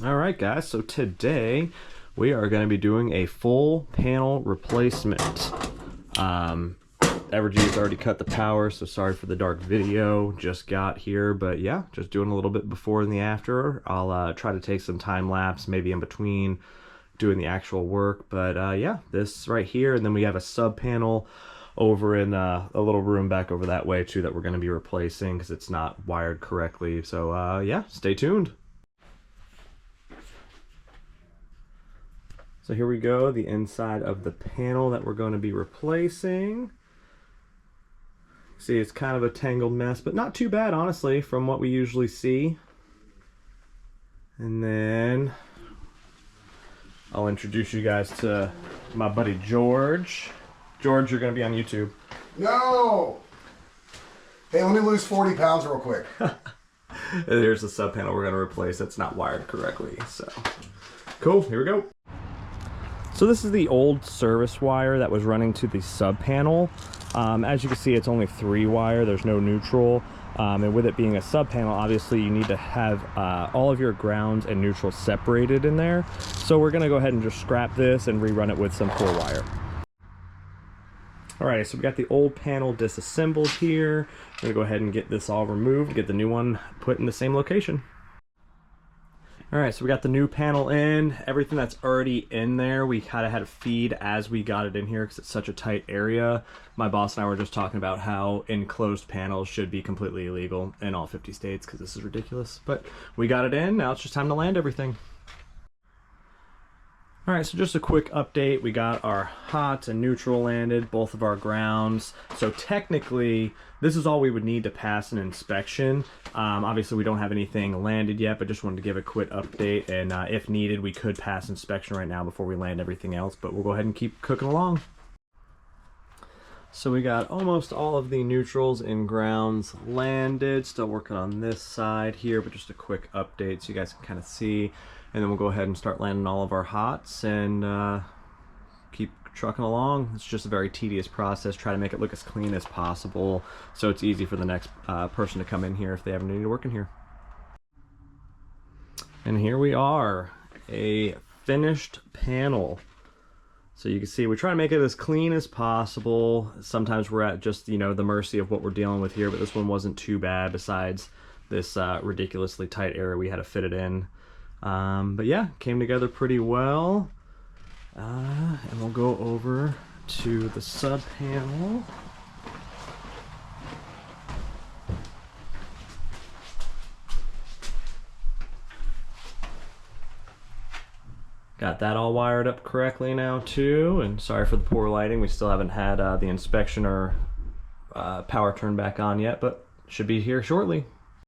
All right, guys, so today we are going to be doing a full panel replacement. Evergy's already cut the power, so sorry for the dark video. Just got here, but yeah, just doing a little bit before and the after. I'll try to take some time lapse, maybe in between doing the actual work. But yeah, this right here, and then we have a sub panel over in a little room back over that way too that we're going to be replacing because it's not wired correctly. So yeah, stay tuned. So here we go, the inside of the panel that we're going to be replacing. See, it's kind of a tangled mess, but not too bad, honestly, from what we usually see. And then I'll introduce you guys to my buddy George. George, you're going to be on YouTube. No! Hey, let me lose 40 pounds real quick. Here's the sub panel we're going to replace. It's not wired correctly, so cool, here we go. So this is the old service wire that was running to the sub panel. As you can see, it's only 3 wire, there's no neutral. And with it being a sub panel, obviously you need to have all of your grounds and neutrals separated in there. So we're gonna go ahead and just scrap this and rerun it with some 4 wire. Alright, so we got the old panel disassembled here. I'm gonna go ahead and get this all removed, get the new one put in the same location. Alright, so we got the new panel in. Everything that's already in there, we kind of had to feed as we got it in here because it's such a tight area. My boss and I were just talking about how enclosed panels should be completely illegal in all 50 states because this is ridiculous. But we got it in, now it's just time to land everything. Alright, so just a quick update. We got our hot and neutral landed, both of our grounds. So technically, this is all we would need to pass an inspection. Obviously, we don't have anything landed yet, but just wanted to give a quick update. And if needed, we could pass inspection right now before we land everything else, but we'll go ahead and keep cooking along. So we got almost all of the neutrals and grounds landed. Still working on this side here, but just a quick update so you guys can kind of see. And then we'll go ahead and start landing all of our hots and keep trucking along. It's just a very tedious process. Try to make it look as clean as possible so it's easy for the next person to come in here if they ever need to work in here. And here we are, a finished panel. So you can see we try to make it as clean as possible. Sometimes we're at just, you know, the mercy of what we're dealing with here, but this one wasn't too bad besides this ridiculously tight area we had to fit it in. But yeah, came together pretty well. And we'll go over to the sub panel. Got that all wired up correctly now too, and sorry for the poor lighting. We still haven't had the inspection or power turned back on yet, but should be here shortly.